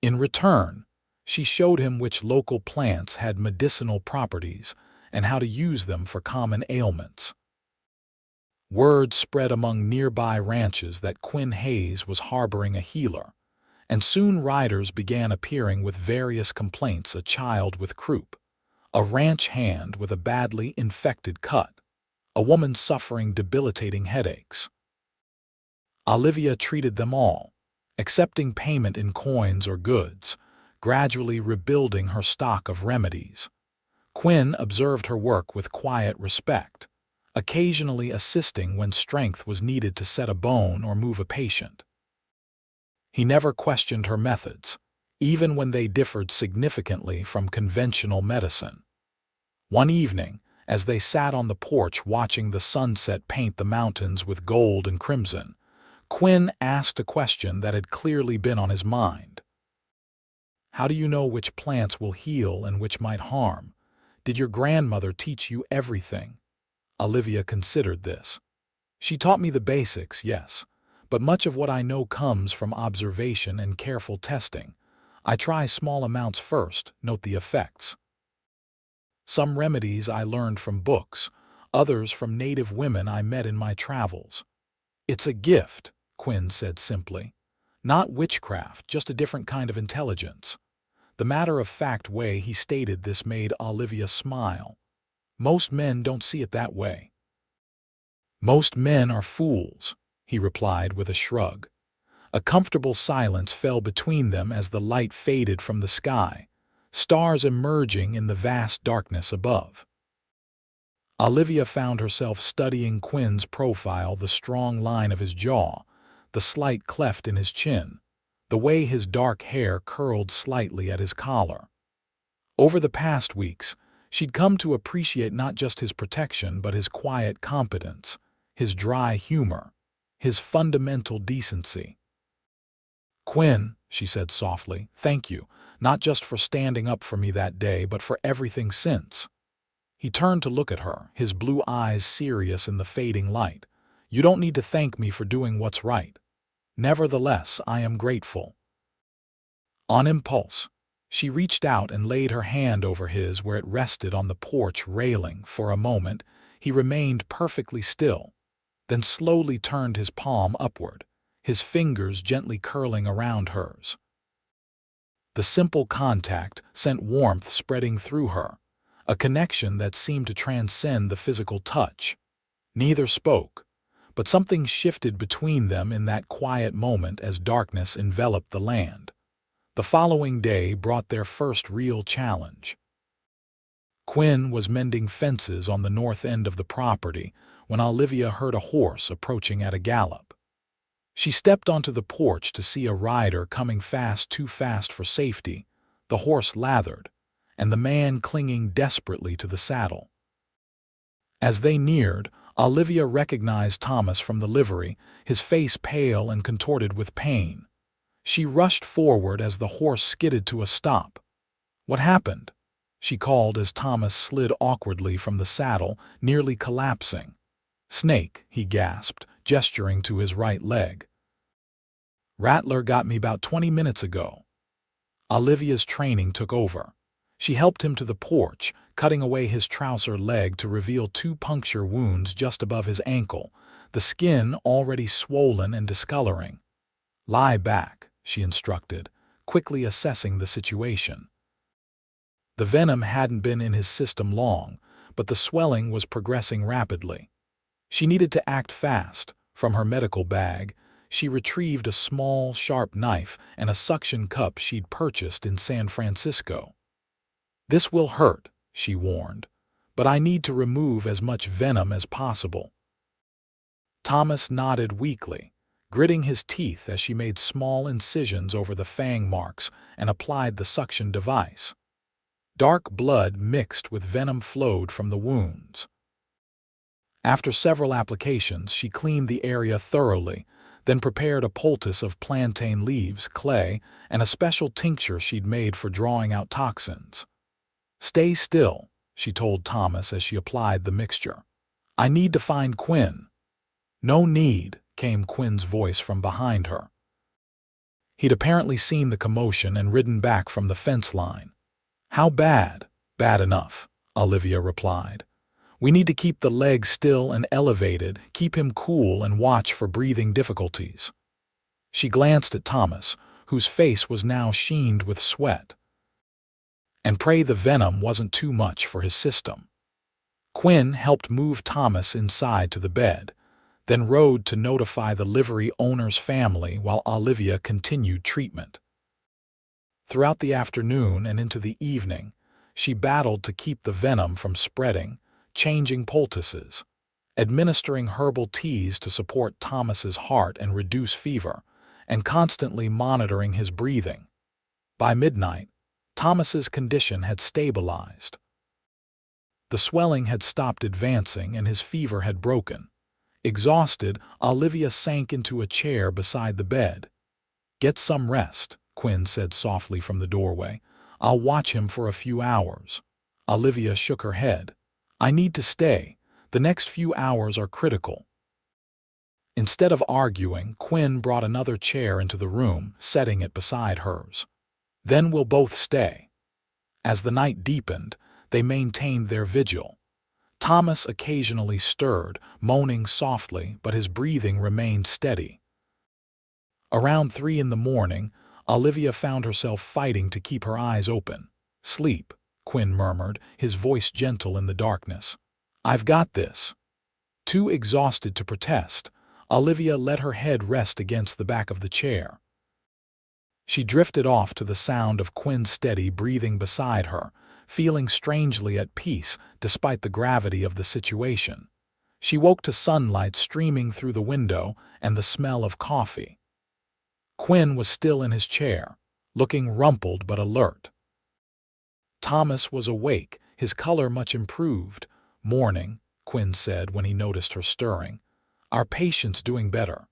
In return, she showed him which local plants had medicinal properties and how to use them for common ailments. Word spread among nearby ranches that Quinn Hayes was harboring a healer, and soon riders began appearing with various complaints: a child with croup, a ranch hand with a badly infected cut, a woman suffering debilitating headaches. Olivia treated them all, accepting payment in coins or goods, gradually rebuilding her stock of remedies. Quinn observed her work with quiet respect, occasionally assisting when strength was needed to set a bone or move a patient. He never questioned her methods, even when they differed significantly from conventional medicine. One evening, as they sat on the porch watching the sunset paint the mountains with gold and crimson, Quinn asked a question that had clearly been on his mind. "How do you know which plants will heal and which might harm? Did your grandmother teach you everything?" Olivia considered this. "She taught me the basics, yes, but much of what I know comes from observation and careful testing. I try small amounts first, note the effects. Some remedies I learned from books, others from native women I met in my travels." "It's a gift," Quinn said simply. "Not witchcraft, just a different kind of intelligence." The matter-of-fact way he stated this made Olivia smile. "Most men don't see it that way." "Most men are fools," he replied with a shrug. A comfortable silence fell between them as the light faded from the sky, stars emerging in the vast darkness above. Olivia found herself studying Quinn's profile, the strong line of his jaw, the slight cleft in his chin, the way his dark hair curled slightly at his collar. Over the past weeks, she'd come to appreciate not just his protection but his quiet competence, his dry humor, his fundamental decency. "Quinn," she said softly, "thank you, not just for standing up for me that day, but for everything since." He turned to look at her, his blue eyes serious in the fading light. "You don't need to thank me for doing what's right. Nevertheless, I am grateful." On impulse, she reached out and laid her hand over his where it rested on the porch railing. For a moment, he remained perfectly still, then slowly turned his palm upward, his fingers gently curling around hers. The simple contact sent warmth spreading through her, a connection that seemed to transcend the physical touch. Neither spoke, but something shifted between them in that quiet moment as darkness enveloped the land. The following day brought their first real challenge. Quinn was mending fences on the north end of the property when Olivia heard a horse approaching at a gallop. She stepped onto the porch to see a rider coming fast, too fast for safety, the horse lathered, and the man clinging desperately to the saddle. As they neared, Olivia recognized Thomas from the livery, his face pale and contorted with pain. She rushed forward as the horse skidded to a stop. "What happened?" she called as Thomas slid awkwardly from the saddle, nearly collapsing. "Snake," he gasped, gesturing to his right leg. "Rattler got me about 20 minutes ago." Olivia's training took over. She helped him to the porch, cutting away his trouser leg to reveal 2 puncture wounds just above his ankle, the skin already swollen and discoloring. "Lie back," she instructed, quickly assessing the situation. The venom hadn't been in his system long, but the swelling was progressing rapidly. She needed to act fast. From her medical bag, she retrieved a small, sharp knife and a suction cup she'd purchased in San Francisco. "This will hurt," she warned, "but I need to remove as much venom as possible." Thomas nodded weakly, gritting his teeth as she made small incisions over the fang marks and applied the suction device. Dark blood mixed with venom flowed from the wounds. After several applications, she cleaned the area thoroughly, then prepared a poultice of plantain leaves, clay, and a special tincture she'd made for drawing out toxins. "Stay still," she told Thomas as she applied the mixture. "I need to find Quinn." "No need," came Quinn's voice from behind her. He'd apparently seen the commotion and ridden back from the fence line. "How bad?" "Bad enough," Olivia replied. "We need to keep the leg still and elevated, keep him cool, and watch for breathing difficulties." She glanced at Thomas, whose face was now sheened with sweat. "And pray the venom wasn't too much for his system." Quinn helped move Thomas inside to the bed, then rode to notify the livery owner's family while Olivia continued treatment. Throughout the afternoon and into the evening, she battled to keep the venom from spreading, changing poultices, administering herbal teas to support Thomas's heart and reduce fever, and constantly monitoring his breathing. By midnight, Thomas's condition had stabilized. The swelling had stopped advancing and his fever had broken. Exhausted, Olivia sank into a chair beside the bed. "Get some rest," Quinn said softly from the doorway. "I'll watch him for a few hours." Olivia shook her head. "I need to stay. The next few hours are critical." Instead of arguing, Quinn brought another chair into the room, setting it beside hers. "Then we'll both stay." As the night deepened, they maintained their vigil. Thomas occasionally stirred, moaning softly, but his breathing remained steady. Around 3 in the morning, Olivia found herself fighting to keep her eyes open. "Sleep," Quinn murmured, his voice gentle in the darkness. "I've got this." Too exhausted to protest, Olivia let her head rest against the back of the chair. She drifted off to the sound of Quinn's steady breathing beside her, feeling strangely at peace despite the gravity of the situation. She woke to sunlight streaming through the window and the smell of coffee. Quinn was still in his chair, looking rumpled but alert. Thomas was awake, his color much improved. "Morning," Quinn said when he noticed her stirring. "Our patient's doing better."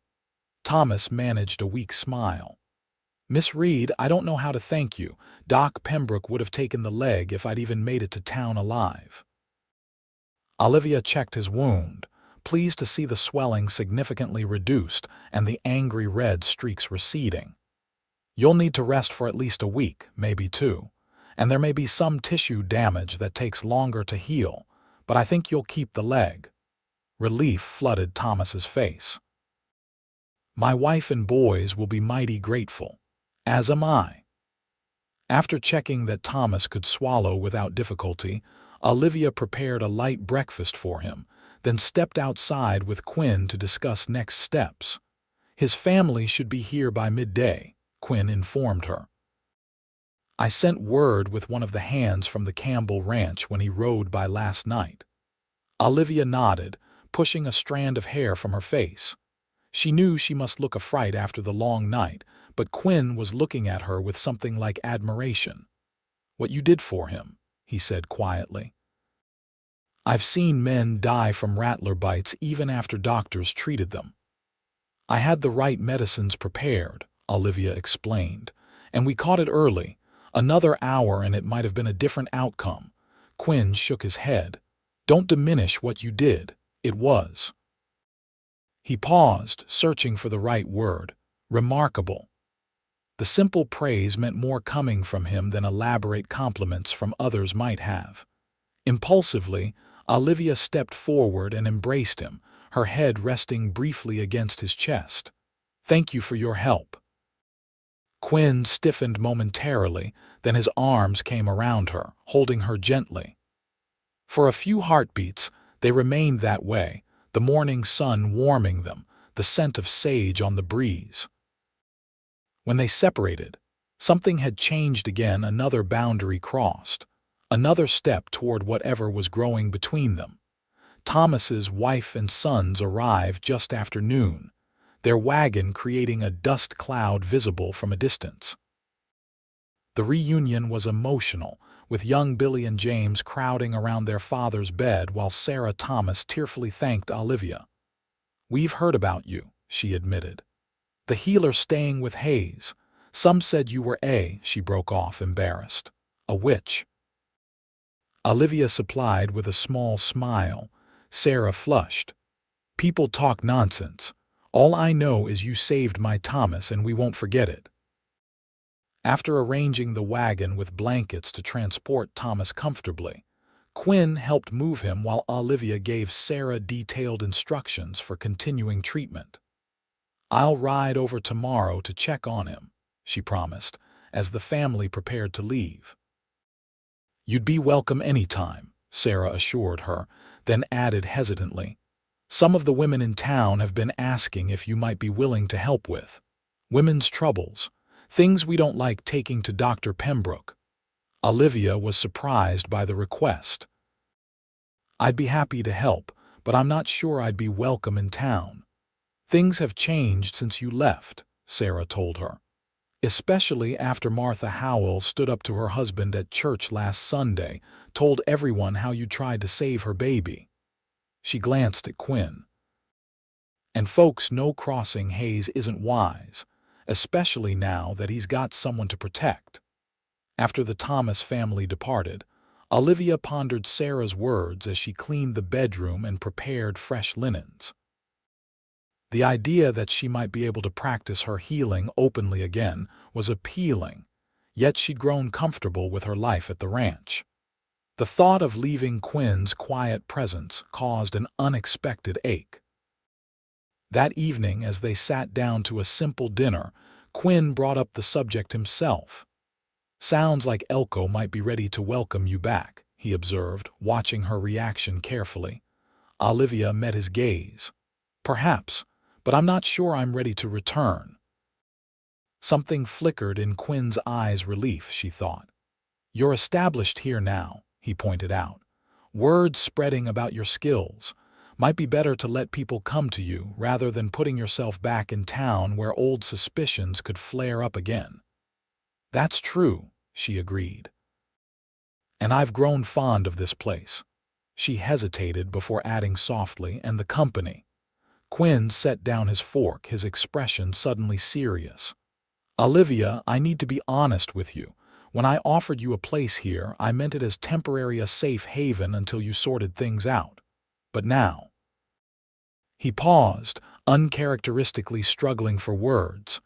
Thomas managed a weak smile. "Miss Reed, I don't know how to thank you. Doc Pembroke would have taken the leg if I'd even made it to town alive." Olivia checked his wound, pleased to see the swelling significantly reduced and the angry red streaks receding. "You'll need to rest for at least a week, maybe 2. And there may be some tissue damage that takes longer to heal, but I think you'll keep the leg." Relief flooded Thomas's face. "My wife and boys will be mighty grateful, as am I." After checking that Thomas could swallow without difficulty, Olivia prepared a light breakfast for him, then stepped outside with Quinn to discuss next steps. His family should be here by midday, Quinn informed her. "I sent word with one of the hands from the Campbell ranch when he rode by last night." Olivia nodded, pushing a strand of hair from her face. She knew she must look a fright after the long night, but Quinn was looking at her with something like admiration. "What you did for him," he said quietly. "I've seen men die from rattler bites even after doctors treated them." "I had the right medicines prepared," Olivia explained, "and we caught it early. Another hour and it might have been a different outcome." Quinn shook his head. "Don't diminish what you did. It was." He paused, searching for the right word. "Remarkable." The simple praise meant more coming from him than elaborate compliments from others might have. Impulsively, Olivia stepped forward and embraced him, her head resting briefly against his chest. "Thank you for your help." Quinn stiffened momentarily, then his arms came around her, holding her gently. For a few heartbeats, they remained that way, the morning sun warming them, the scent of sage on the breeze. When they separated, something had changed again, another boundary crossed, another step toward whatever was growing between them. Thomas's wife and sons arrived just after noon, their wagon creating a dust cloud visible from a distance. The reunion was emotional, with young Billy and James crowding around their father's bed while Sarah Thomas tearfully thanked Olivia. "We've heard about you," she admitted. "The healer staying with Hayes. Some said you were she broke off, embarrassed. "A witch." Olivia supplied with a small smile. Sarah flushed. "People talk nonsense. All I know is you saved my Thomas and we won't forget it." After arranging the wagon with blankets to transport Thomas comfortably, Quinn helped move him while Olivia gave Sarah detailed instructions for continuing treatment. "I'll ride over tomorrow to check on him," she promised, as the family prepared to leave. "You'd be welcome anytime," Sarah assured her, then added hesitantly, "Some of the women in town have been asking if you might be willing to help with women's troubles, things we don't like taking to Dr. Pembroke." Olivia was surprised by the request. "I'd be happy to help, but I'm not sure I'd be welcome in town." "Things have changed since you left," Sarah told her. "Especially after Martha Howell stood up to her husband at church last Sunday, told everyone how you tried to save her baby." She glanced at Quinn. "And folks know crossing Hayes isn't wise, especially now that he's got someone to protect." After the Thomas family departed, Olivia pondered Sarah's words as she cleaned the bedroom and prepared fresh linens. The idea that she might be able to practice her healing openly again was appealing, yet she'd grown comfortable with her life at the ranch. The thought of leaving Quinn's quiet presence caused an unexpected ache. That evening, as they sat down to a simple dinner, Quinn brought up the subject himself. "Sounds like Elko might be ready to welcome you back," he observed, watching her reaction carefully. Olivia met his gaze. "Perhaps, but I'm not sure I'm ready to return." Something flickered in Quinn's eyes, relief, she thought. "You're established here now," he pointed out. "Word spreading about your skills. Might be better to let people come to you rather than putting yourself back in town where old suspicions could flare up again." "That's true," she agreed. "And I've grown fond of this place." She hesitated before adding softly, "and the company." Quinn set down his fork, his expression suddenly serious. "Olivia, I need to be honest with you. When I offered you a place here, I meant it as temporary, a safe haven until you sorted things out. But now—" He paused, uncharacteristically struggling for words.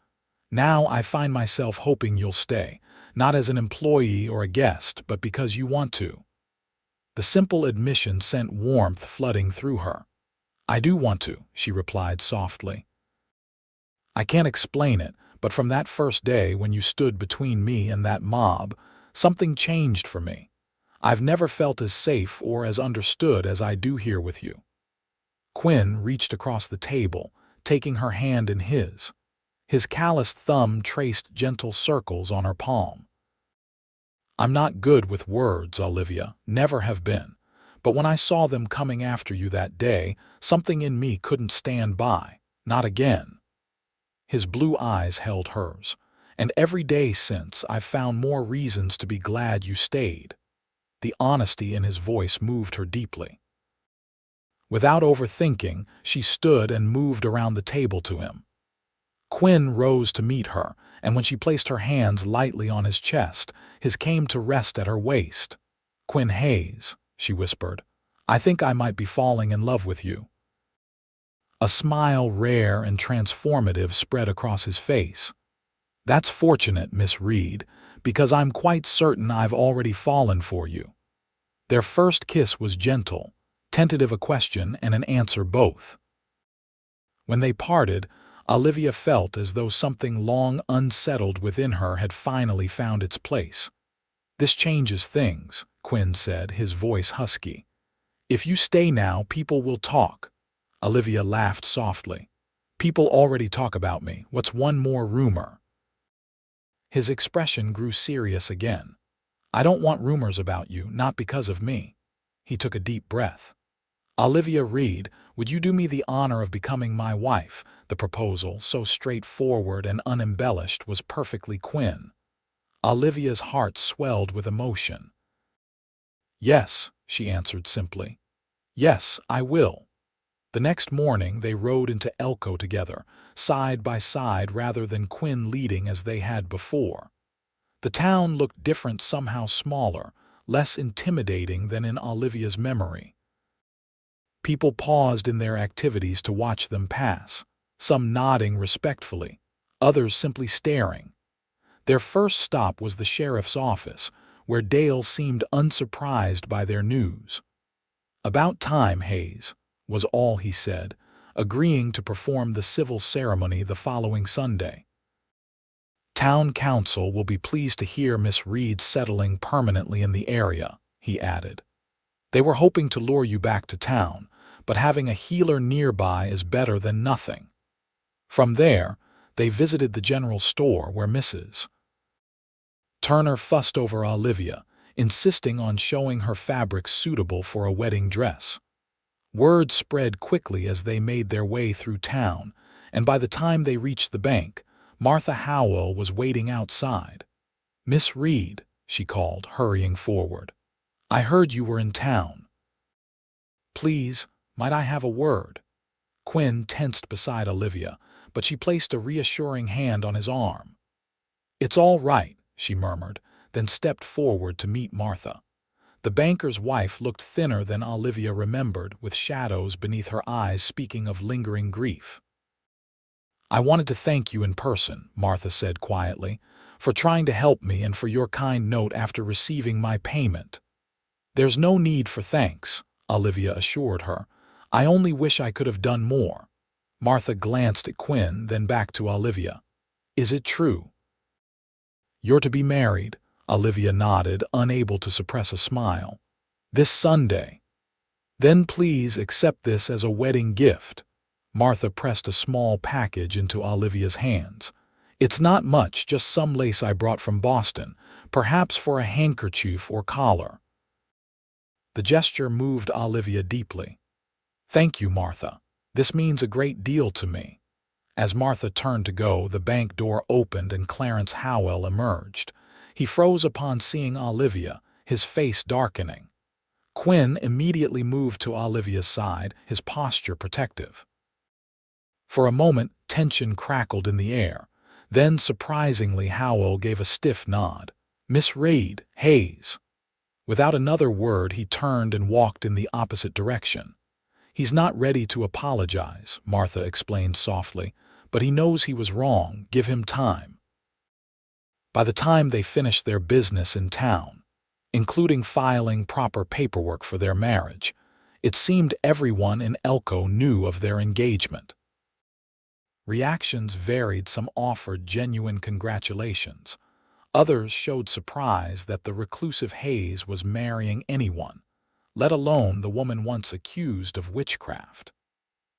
"Now I find myself hoping you'll stay, not as an employee or a guest, but because you want to." The simple admission sent warmth flooding through her. "I do want to," she replied softly. "I can't explain it, but from that first day when you stood between me and that mob, something changed for me. I've never felt as safe or as understood as I do here with you." Quinn reached across the table, taking her hand in his. His calloused thumb traced gentle circles on her palm. "I'm not good with words, Olivia, never have been. But when I saw them coming after you that day, something in me couldn't stand by. Not again." His blue eyes held hers. "And every day since, I've found more reasons to be glad you stayed." The honesty in his voice moved her deeply. Without overthinking, she stood and moved around the table to him. Quinn rose to meet her, and when she placed her hands lightly on his chest, his came to rest at her waist. "Quinn Hayes," she whispered, "I think I might be falling in love with you." A smile rare and transformative spread across his face. "That's fortunate, Miss Reed, because I'm quite certain I've already fallen for you." Their first kiss was gentle, tentative, a question and an answer both. When they parted, Olivia felt as though something long unsettled within her had finally found its place. "This changes things," Quinn said, his voice husky. "If you stay now, people will talk." Olivia laughed softly. "People already talk about me. What's one more rumor?" His expression grew serious again. "I don't want rumors about you, not because of me." He took a deep breath. "Olivia Reed, would you do me the honor of becoming my wife?" The proposal, so straightforward and unembellished, was perfectly Quinn. Olivia's heart swelled with emotion. "Yes," she answered simply. "Yes, I will." The next morning they rode into Elko together, side by side rather than Quinn leading as they had before. The town looked different, somehow smaller, less intimidating than in Olivia's memory. People paused in their activities to watch them pass, some nodding respectfully, others simply staring. Their first stop was the sheriff's office, where Dale seemed unsurprised by their news. "About time, Hayes," was all he said, agreeing to perform the civil ceremony the following Sunday. "Town council will be pleased to hear Miss Reed settling permanently in the area," he added. "They were hoping to lure you back to town, but having a healer nearby is better than nothing." From there, they visited the general store where Mrs. Turner fussed over Olivia, insisting on showing her fabrics suitable for a wedding dress. Word spread quickly as they made their way through town, and by the time they reached the bank, Martha Howell was waiting outside. "Miss Reed," she called, hurrying forward. "I heard you were in town. Please, might I have a word?" Quinn tensed beside Olivia, but she placed a reassuring hand on his arm. "It's all right," she murmured, then stepped forward to meet Martha. The banker's wife looked thinner than Olivia remembered, with shadows beneath her eyes speaking of lingering grief. "I wanted to thank you in person," Martha said quietly, "for trying to help me and for your kind note after receiving my payment." "There's no need for thanks," Olivia assured her. "I only wish I could have done more." Martha glanced at Quinn, then back to Olivia. "Is it true?" "You're to be married," Olivia nodded, unable to suppress a smile. "This Sunday." "Then please accept this as a wedding gift." Martha pressed a small package into Olivia's hands. "It's not much, just some lace I brought from Boston, perhaps for a handkerchief or collar." The gesture moved Olivia deeply. "Thank you, Martha. This means a great deal to me." As Martha turned to go, the bank door opened and Clarence Howell emerged. He froze upon seeing Olivia, his face darkening. Quinn immediately moved to Olivia's side, his posture protective. For a moment, tension crackled in the air. Then, surprisingly, Howell gave a stiff nod. "Miss Reed, Hayes." Without another word, he turned and walked in the opposite direction. "He's not ready to apologize," Martha explained softly, "but he knows he was wrong. Give him time." By the time they finished their business in town, including filing proper paperwork for their marriage, it seemed everyone in Elko knew of their engagement. Reactions varied. Some offered genuine congratulations. Others showed surprise that the reclusive Hayes was marrying anyone, let alone the woman once accused of witchcraft.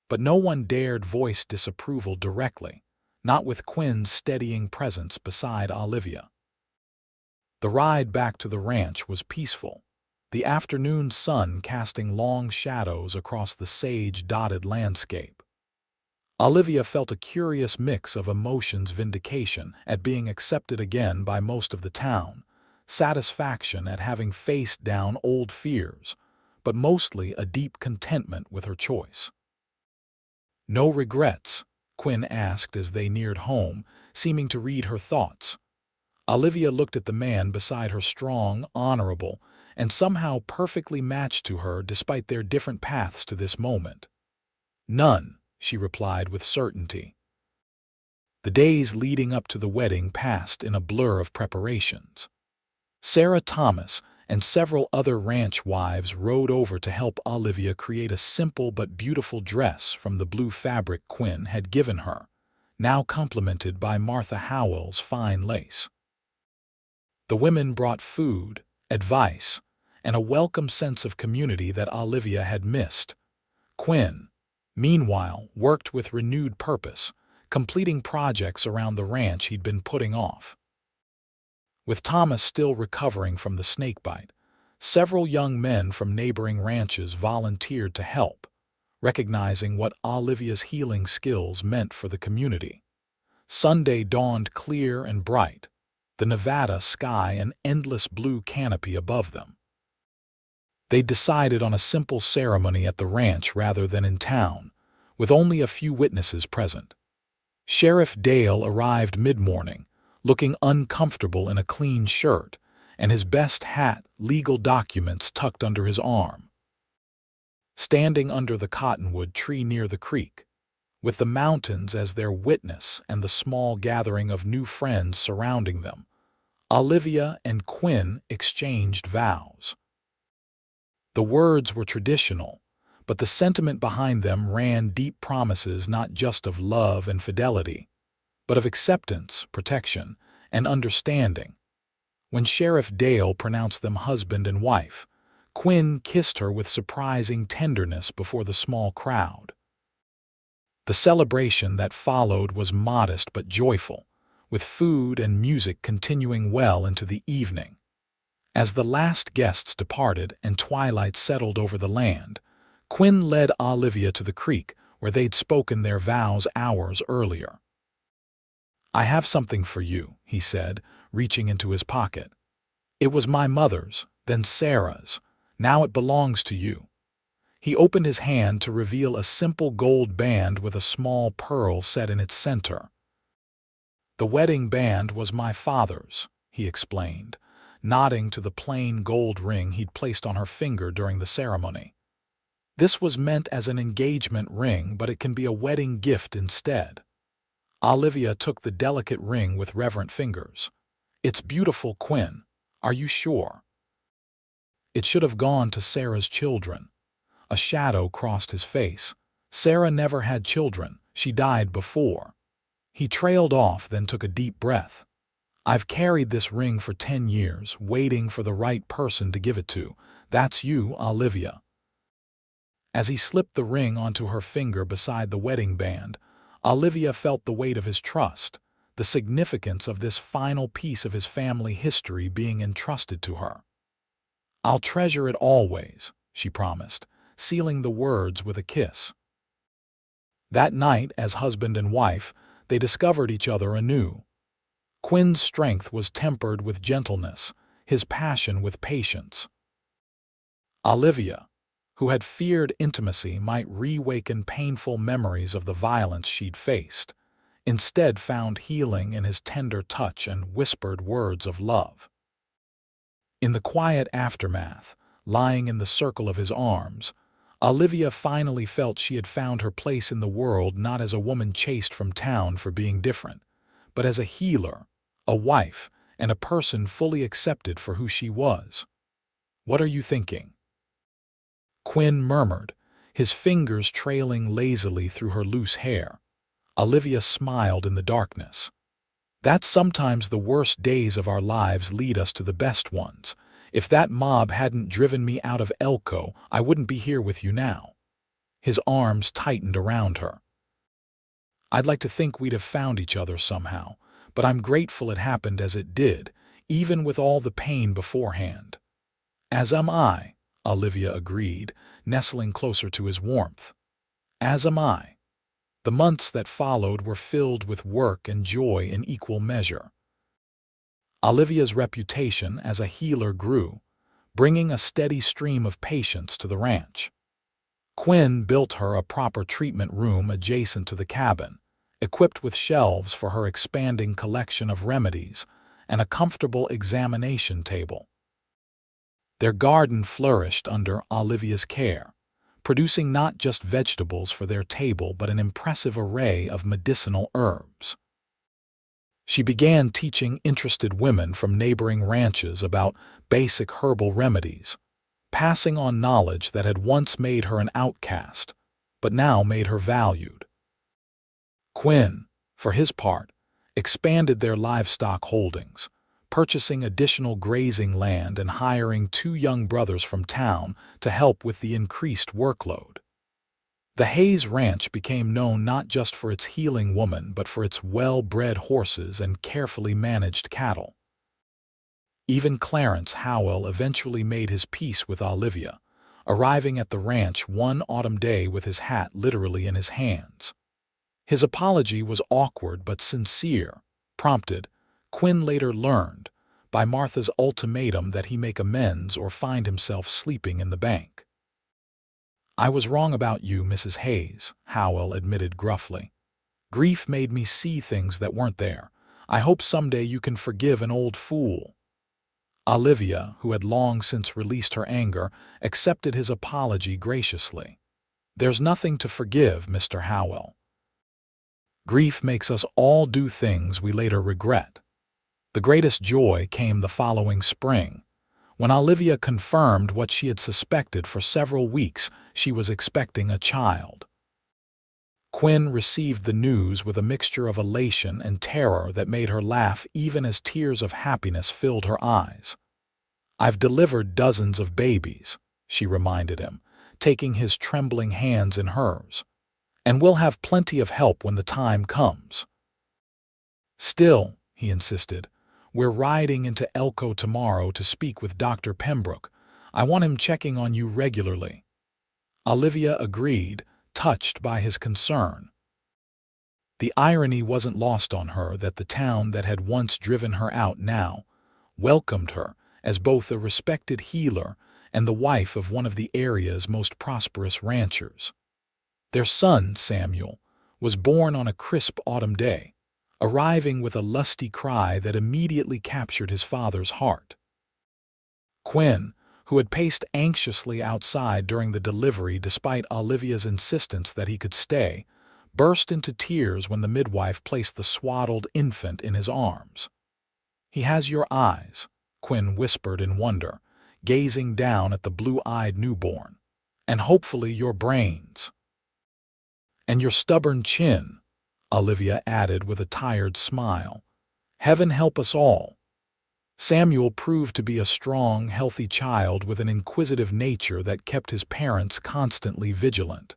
But no one dared voice disapproval directly, not with Quinn's steadying presence beside Olivia. The ride back to the ranch was peaceful, the afternoon sun casting long shadows across the sage-dotted landscape. Olivia felt a curious mix of emotions: vindication at being accepted again by most of the town, satisfaction at having faced down old fears, but mostly a deep contentment with her choice. "No regrets?" Quinn asked as they neared home, seeming to read her thoughts. Olivia looked at the man beside her, strong, honorable, and somehow perfectly matched to her despite their different paths to this moment. "None," she replied with certainty. The days leading up to the wedding passed in a blur of preparations. Sarah Thomas and several other ranch wives rode over to help Olivia create a simple but beautiful dress from the blue fabric Quinn had given her, now complemented by Martha Howell's fine lace. The women brought food, advice, and a welcome sense of community that Olivia had missed. Quinn, meanwhile, worked with renewed purpose, completing projects around the ranch he'd been putting off. With Thomas still recovering from the snakebite, several young men from neighboring ranches volunteered to help, recognizing what Olivia's healing skills meant for the community. Sunday dawned clear and bright, the Nevada sky an endless blue canopy above them. They decided on a simple ceremony at the ranch rather than in town, with only a few witnesses present. Sheriff Dale arrived mid-morning, looking uncomfortable in a clean shirt and his best hat, legal documents tucked under his arm. Standing under the cottonwood tree near the creek, with the mountains as their witness and the small gathering of new friends surrounding them, Olivia and Quinn exchanged vows. The words were traditional, but the sentiment behind them ran deep: promises not just of love and fidelity, but of acceptance, protection, and understanding. When Sheriff Dale pronounced them husband and wife, Quinn kissed her with surprising tenderness before the small crowd. The celebration that followed was modest but joyful, with food and music continuing well into the evening. As the last guests departed and twilight settled over the land, Quinn led Olivia to the creek where they'd spoken their vows hours earlier. "I have something for you," he said, reaching into his pocket. "It was my mother's, then Sarah's. Now it belongs to you." He opened his hand to reveal a simple gold band with a small pearl set in its center. "The wedding band was my father's," he explained, nodding to the plain gold ring he'd placed on her finger during the ceremony. "This was meant as an engagement ring, but it can be a wedding gift instead." Olivia took the delicate ring with reverent fingers. "It's beautiful, Quinn. Are you sure?" "It should have gone to Sarah's children." A shadow crossed his face. "Sarah never had children. She died before." He trailed off, then took a deep breath. "I've carried this ring for 10 years, waiting for the right person to give it to. That's you, Olivia." As he slipped the ring onto her finger beside the wedding band, Olivia felt the weight of his trust, the significance of this final piece of his family history being entrusted to her. "I'll treasure it always," she promised, sealing the words with a kiss. That night, as husband and wife, they discovered each other anew. Quinn's strength was tempered with gentleness, his passion with patience. Olivia, who had feared intimacy might reawaken painful memories of the violence she'd faced, instead found healing in his tender touch and whispered words of love. In the quiet aftermath, lying in the circle of his arms, Olivia finally felt she had found her place in the world, not as a woman chased from town for being different, but as a healer, a wife, and a person fully accepted for who she was. "What are you thinking?" Quinn murmured, his fingers trailing lazily through her loose hair. Olivia smiled in the darkness. "That sometimes the worst days of our lives lead us to the best ones. If that mob hadn't driven me out of Elko, I wouldn't be here with you now." His arms tightened around her. "I'd like to think we'd have found each other somehow, but I'm grateful it happened as it did, even with all the pain beforehand." "As am I," Olivia agreed, nestling closer to his warmth. "As am I." The months that followed were filled with work and joy in equal measure. Olivia's reputation as a healer grew, bringing a steady stream of patients to the ranch. Quinn built her a proper treatment room adjacent to the cabin, equipped with shelves for her expanding collection of remedies and a comfortable examination table. Their garden flourished under Olivia's care, producing not just vegetables for their table but an impressive array of medicinal herbs. She began teaching interested women from neighboring ranches about basic herbal remedies, passing on knowledge that had once made her an outcast, but now made her valued. Quinn, for his part, expanded their livestock holdings, purchasing additional grazing land and hiring 2 young brothers from town to help with the increased workload. The Hayes Ranch became known not just for its healing woman but for its well-bred horses and carefully managed cattle. Even Clarence Howell eventually made his peace with Olivia, arriving at the ranch one autumn day with his hat literally in his hands. His apology was awkward but sincere, prompted, Quinn later learned, by Martha's ultimatum that he make amends or find himself sleeping in the bank. "I was wrong about you, Mrs. Hayes," Howell admitted gruffly. "Grief made me see things that weren't there. I hope someday you can forgive an old fool." Olivia, who had long since released her anger, accepted his apology graciously. "There's nothing to forgive, Mr. Howell. Grief makes us all do things we later regret." The greatest joy came the following spring, when Olivia confirmed what she had suspected for several weeks: she was expecting a child. Quinn received the news with a mixture of elation and terror that made her laugh even as tears of happiness filled her eyes. "I've delivered dozens of babies," she reminded him, taking his trembling hands in hers. "And we'll have plenty of help when the time comes." "Still," he insisted, "we're riding into Elko tomorrow to speak with Dr. Pembroke. I want him checking on you regularly." Olivia agreed, touched by his concern. The irony wasn't lost on her that the town that had once driven her out now welcomed her as both a respected healer and the wife of one of the area's most prosperous ranchers. Their son, Samuel, was born on a crisp autumn day, arriving with a lusty cry that immediately captured his father's heart. Quinn, who had paced anxiously outside during the delivery despite Olivia's insistence that he could stay, burst into tears when the midwife placed the swaddled infant in his arms. "He has your eyes," Quinn whispered in wonder, gazing down at the blue-eyed newborn, "and hopefully your brains." "And your stubborn chin," Olivia added with a tired smile. "Heaven help us all." Samuel proved to be a strong, healthy child with an inquisitive nature that kept his parents constantly vigilant.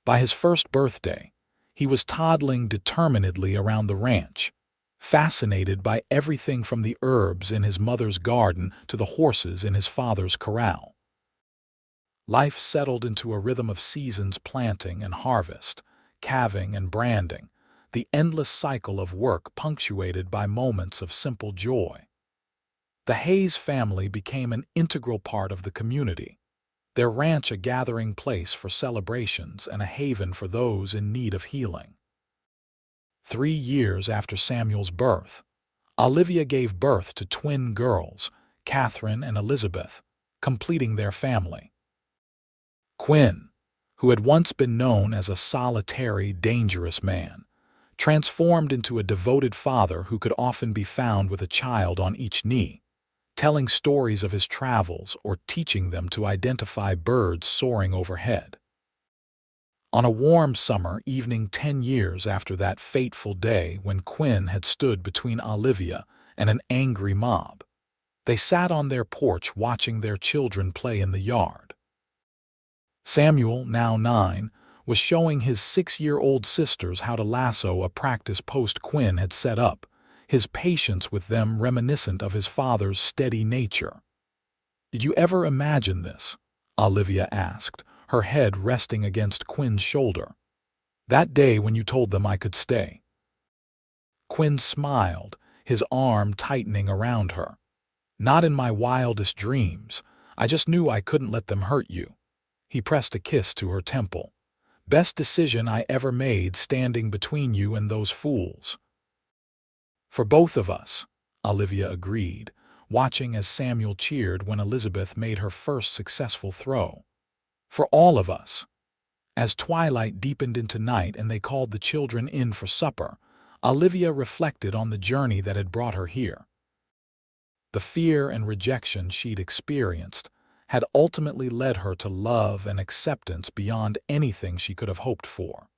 By his first birthday, he was toddling determinedly around the ranch, fascinated by everything from the herbs in his mother's garden to the horses in his father's corral. Life settled into a rhythm of seasons, planting and harvest, calving and branding, the endless cycle of work punctuated by moments of simple joy. The Hayes family became an integral part of the community, their ranch a gathering place for celebrations and a haven for those in need of healing. 3 years after Samuel's birth, Olivia gave birth to twin girls, Catherine and Elizabeth, completing their family. Quinn, who had once been known as a solitary, dangerous man, transformed into a devoted father who could often be found with a child on each knee, telling stories of his travels or teaching them to identify birds soaring overhead. On a warm summer evening 10 years after that fateful day when Quinn had stood between Olivia and an angry mob, they sat on their porch watching their children play in the yard. Samuel, now 9, was showing his 6-year-old sisters how to lasso a practice post Quinn had set up, his patience with them reminiscent of his father's steady nature. "Did you ever imagine this?" Olivia asked, her head resting against Quinn's shoulder. "That day when you told them I could stay?" Quinn smiled, his arm tightening around her. "Not in my wildest dreams. I just knew I couldn't let them hurt you." He pressed a kiss to her temple. "Best decision I ever made, standing between you and those fools." "For both of us," Olivia agreed, watching as Samuel cheered when Elizabeth made her first successful throw. "For all of us." As twilight deepened into night and they called the children in for supper, Olivia reflected on the journey that had brought her here. The fear and rejection she'd experienced had ultimately led her to love and acceptance beyond anything she could have hoped for.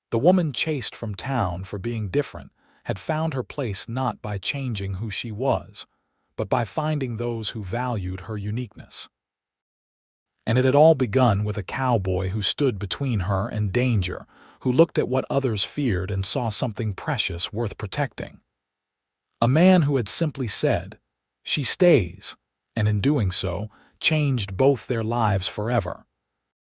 The woman chased from town for being different had found her place not by changing who she was, but by finding those who valued her uniqueness. And it had all begun with a cowboy who stood between her and danger, who looked at what others feared and saw something precious worth protecting. A man who had simply said, "She stays," and in doing so, changed both their lives forever.